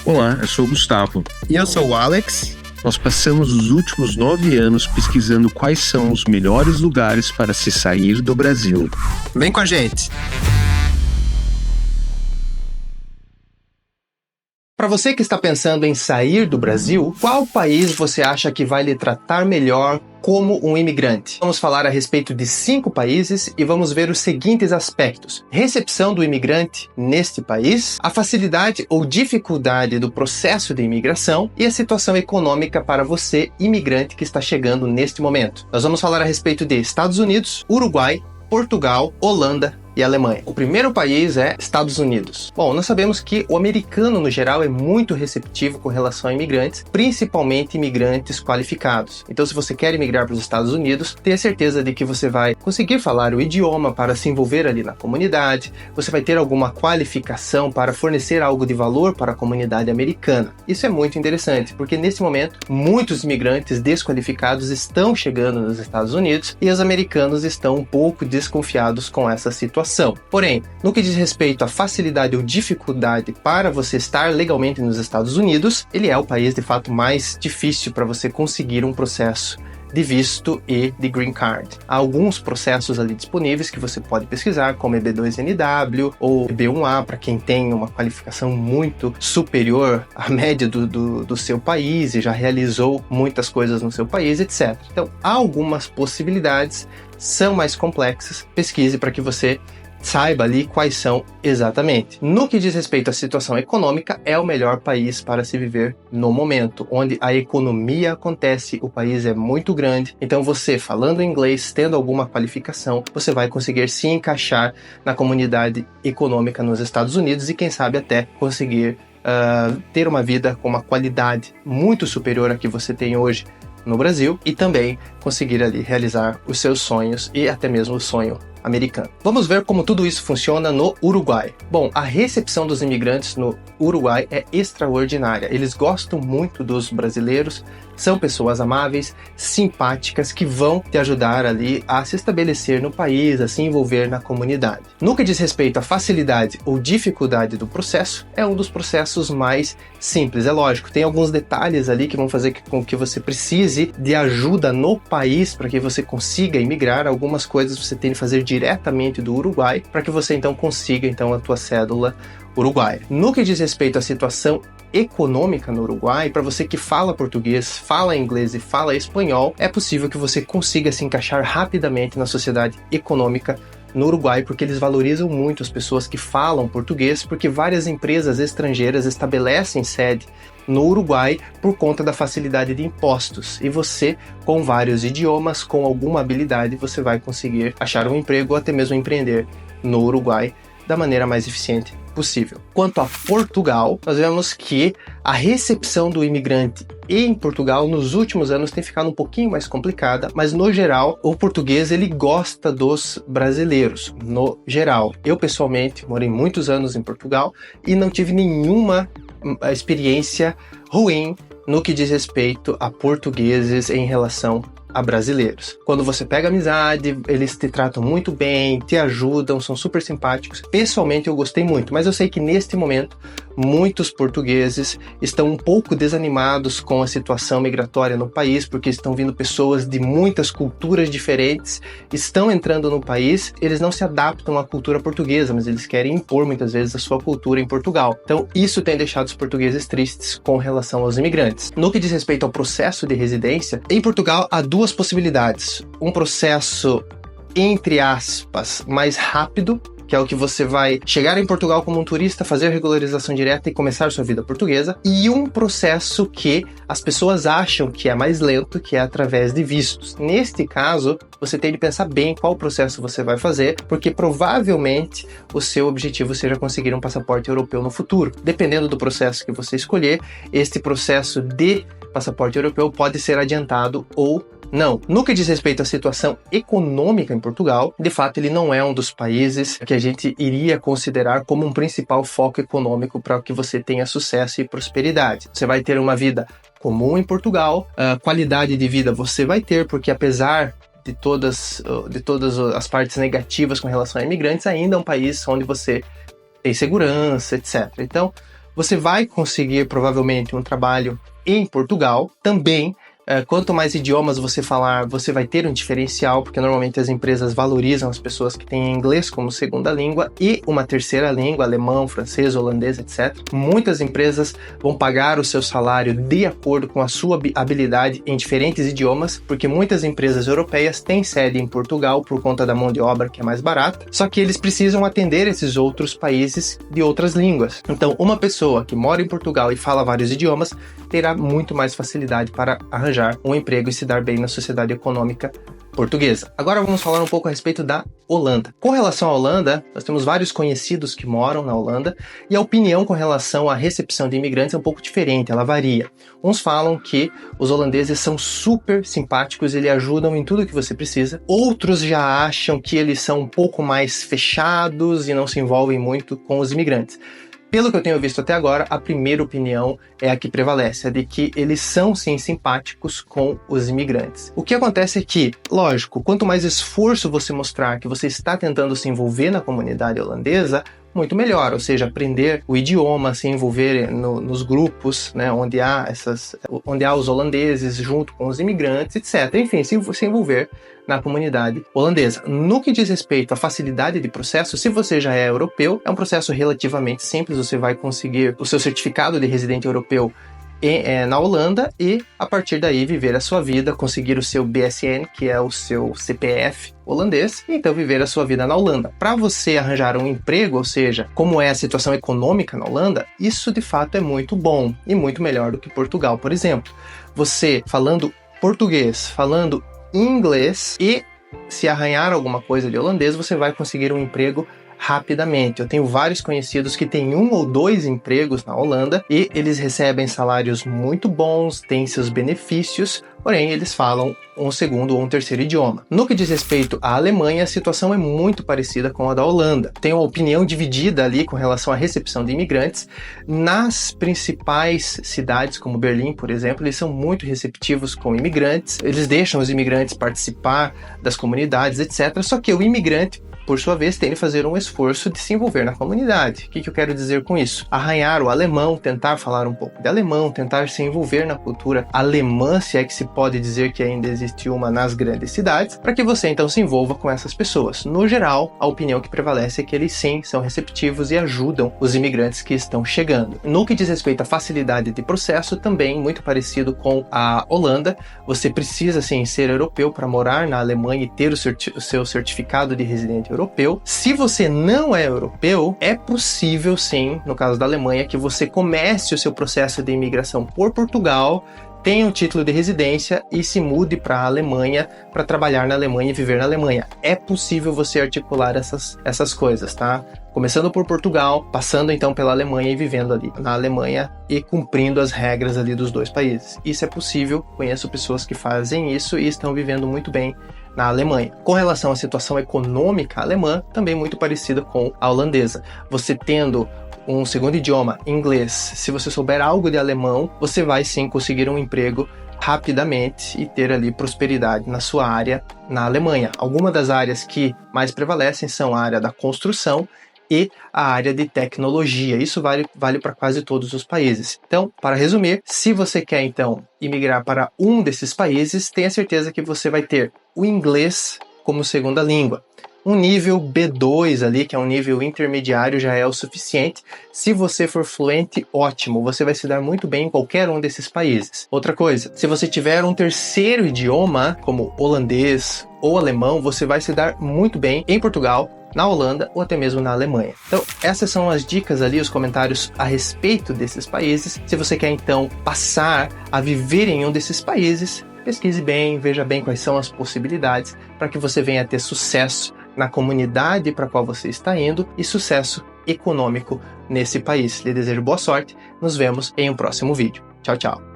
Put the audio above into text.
Olá, eu sou o Gustavo. E eu sou o Alex. Nós passamos os últimos 9 anos pesquisando quais são os melhores lugares para se sair do Brasil. Vem com a gente! Para você que está pensando em sair do Brasil, qual país você acha que vai lhe tratar melhor como um imigrante? Vamos falar a respeito de 5 países e vamos ver os seguintes aspectos: recepção do imigrante neste país, a facilidade ou dificuldade do processo de imigração e a situação econômica para você, imigrante que está chegando neste momento. Nós vamos falar a respeito de Estados Unidos, Uruguai, Portugal, Holanda e Alemanha. O primeiro país é Estados Unidos. Bom, nós sabemos que o americano, no geral, é muito receptivo com relação a imigrantes, principalmente imigrantes qualificados. Então, se você quer imigrar para os Estados Unidos, tenha certeza de que você vai conseguir falar o idioma para se envolver ali na comunidade, você vai ter alguma qualificação para fornecer algo de valor para a comunidade americana. Isso é muito interessante, porque nesse momento, muitos imigrantes desqualificados estão chegando nos Estados Unidos e os americanos estão um pouco desconfiados com essa situação. Porém, no que diz respeito à facilidade ou dificuldade para você estar legalmente nos Estados Unidos, ele é o país de fato mais difícil para você conseguir um processo de visto e de green card. Há alguns processos ali disponíveis que você pode pesquisar, como EB2NW ou EB1A, para quem tem uma qualificação muito superior à média do seu país e já realizou muitas coisas no seu país, etc. Então, há algumas possibilidades, são mais complexas. Pesquise para que você saiba ali quais são exatamente. No que diz respeito à situação econômica, é o melhor país para se viver no momento, onde a economia acontece, o país é muito grande, então você, falando inglês, tendo alguma qualificação, você vai conseguir se encaixar na comunidade econômica nos Estados Unidos e quem sabe até conseguir ter uma vida com uma qualidade muito superior à que você tem hoje no Brasil e também conseguir ali realizar os seus sonhos e até mesmo o sonho americano. Vamos ver como tudo isso funciona no Uruguai. Bom, a recepção dos imigrantes no Uruguai é extraordinária. Eles gostam muito dos brasileiros, são pessoas amáveis, simpáticas, que vão te ajudar ali a se estabelecer no país, a se envolver na comunidade. No que diz respeito à facilidade ou dificuldade do processo, é um dos processos mais simples. É lógico, tem alguns detalhes ali que vão fazer com que você precise de ajuda no país para que você consiga imigrar. Algumas coisas você tem que fazer diretamente do Uruguai para que você então consiga a tua cédula uruguaia. No que diz respeito à situação econômica no Uruguai, para você que fala português, fala inglês e fala espanhol, é possível que você consiga se encaixar rapidamente na sociedade econômica no Uruguai, porque eles valorizam muito as pessoas que falam português, porque várias empresas estrangeiras estabelecem sede no Uruguai por conta da facilidade de impostos. E você, com vários idiomas, com alguma habilidade, você vai conseguir achar um emprego ou até mesmo empreender no Uruguai da maneira mais eficiente possível. Quanto a Portugal, nós vemos que a recepção do imigrante em Portugal nos últimos anos tem ficado um pouquinho mais complicada, mas no geral o português ele gosta dos brasileiros, no geral. Eu pessoalmente morei muitos anos em Portugal e não tive nenhuma experiência ruim no que diz respeito a portugueses em relação a brasileiros. Quando você pega amizade, eles te tratam muito bem, te ajudam, são super simpáticos. Pessoalmente eu gostei muito, mas eu sei que neste momento muitos portugueses estão um pouco desanimados com a situação migratória no país, porque estão vindo pessoas de muitas culturas diferentes, estão entrando no país, eles não se adaptam à cultura portuguesa, mas eles querem impor muitas vezes a sua cultura em Portugal. Então isso tem deixado os portugueses tristes com relação aos imigrantes. No que diz respeito ao processo de residência, em Portugal há duas possibilidades. Um processo, entre aspas, mais rápido, que é o que você vai chegar em Portugal como um turista, fazer a regularização direta e começar sua vida portuguesa, e um processo que as pessoas acham que é mais lento, que é através de vistos. Neste caso, você tem de pensar bem qual processo você vai fazer, porque provavelmente o seu objetivo seja conseguir um passaporte europeu no futuro. Dependendo do processo que você escolher, este processo de passaporte europeu pode ser adiantado ou não. No que diz respeito à situação econômica em Portugal, de fato ele não é um dos países que a gente iria considerar como um principal foco econômico para que você tenha sucesso e prosperidade. Você vai ter uma vida comum em Portugal, qualidade de vida você vai ter, porque apesar de todas as partes negativas com relação a imigrantes, ainda é um país onde você tem segurança, etc. Então, Você vai conseguir provavelmente um trabalho em Portugal também. Quanto mais idiomas você falar, você vai ter um diferencial, porque normalmente as empresas valorizam as pessoas que têm inglês como segunda língua e uma terceira língua, alemão, francês, holandês, etc. Muitas empresas vão pagar o seu salário de acordo com a sua habilidade em diferentes idiomas, porque muitas empresas europeias têm sede em Portugal por conta da mão de obra que é mais barata, só que eles precisam atender esses outros países de outras línguas. Então, uma pessoa que mora em Portugal e fala vários idiomas terá muito mais facilidade para arranjar um emprego e se dar bem na sociedade econômica portuguesa. Agora vamos falar um pouco a respeito da Holanda. Com relação à Holanda, nós temos vários conhecidos que moram na Holanda e a opinião com relação à recepção de imigrantes é um pouco diferente, ela varia. Uns falam que os holandeses são super simpáticos e lhe ajudam em tudo que você precisa. Outros já acham que eles são um pouco mais fechados e não se envolvem muito com os imigrantes. Pelo que eu tenho visto até agora, a primeira opinião é a que prevalece, a de que eles são sim simpáticos com os imigrantes. O que acontece é que, lógico, quanto mais esforço você mostrar que você está tentando se envolver na comunidade holandesa, muito melhor, ou seja, aprender o idioma, se envolver nos grupos, né, onde há os holandeses junto com os imigrantes, etc. Enfim, se envolver na comunidade holandesa. No que diz respeito à facilidade de processo, se você já é europeu, é um processo relativamente simples, você vai conseguir o seu certificado de residente europeu na Holanda e, a partir daí, viver a sua vida, conseguir o seu BSN, que é o seu CPF holandês, e então viver a sua vida na Holanda. Para você arranjar um emprego, ou seja, como é a situação econômica na Holanda, isso de fato é muito bom e muito melhor do que Portugal, por exemplo. Você falando português, falando inglês e se arranhar alguma coisa de holandês, você vai conseguir um emprego rapidamente. Eu tenho vários conhecidos que têm 1 ou 2 empregos na Holanda e eles recebem salários muito bons, têm seus benefícios, porém eles falam um segundo ou um terceiro idioma. No que diz respeito à Alemanha, a situação é muito parecida com a da Holanda. Tem uma opinião dividida ali com relação à recepção de imigrantes. Nas principais cidades, como Berlim, por exemplo, eles são muito receptivos com imigrantes, eles deixam os imigrantes participar das comunidades, etc. Só que o imigrante, por sua vez, tem de fazer um esforço de se envolver na comunidade. O que eu quero dizer com isso? Arranhar o alemão, tentar falar um pouco de alemão, tentar se envolver na cultura alemã, se é que se pode dizer que ainda existe uma nas grandes cidades, para que você então se envolva com essas pessoas. No geral, a opinião que prevalece é que eles sim são receptivos e ajudam os imigrantes que estão chegando. No que diz respeito à facilidade de processo, também muito parecido com a Holanda, você precisa sim ser europeu para morar na Alemanha e ter o seu certificado de residente europeu. Se você não é europeu, é possível sim, no caso da Alemanha, que você comece o seu processo de imigração por Portugal, tenha um título de residência e se mude para a Alemanha para trabalhar na Alemanha e viver na Alemanha. É possível você articular essas coisas, tá? Começando por Portugal, passando então pela Alemanha e vivendo ali na Alemanha e cumprindo as regras ali dos dois países. Isso é possível, conheço pessoas que fazem isso e estão vivendo muito bem na Alemanha. Com relação à situação econômica alemã, também muito parecida com a holandesa. Você tendo um segundo idioma, inglês, se você souber algo de alemão, você vai sim conseguir um emprego rapidamente e ter ali prosperidade na sua área na Alemanha. Algumas das áreas que mais prevalecem são a área da construção e a área de tecnologia. Isso vale para quase todos os países. Então, para resumir, se você quer então imigrar para um desses países, tenha certeza que você vai ter o inglês como segunda língua. Um nível B2 ali, que é um nível intermediário, já é o suficiente. Se você for fluente, ótimo, você vai se dar muito bem em qualquer um desses países. Outra coisa, se você tiver um terceiro idioma, como holandês ou alemão, você vai se dar muito bem em Portugal, na Holanda ou até mesmo na Alemanha. Então, essas são as dicas ali, os comentários a respeito desses países. Se você quer então passar a viver em um desses países, pesquise bem, veja bem quais são as possibilidades para que você venha a ter sucesso na comunidade para a qual você está indo e sucesso econômico nesse país. Lhe desejo boa sorte, nos vemos em um próximo vídeo. Tchau, tchau!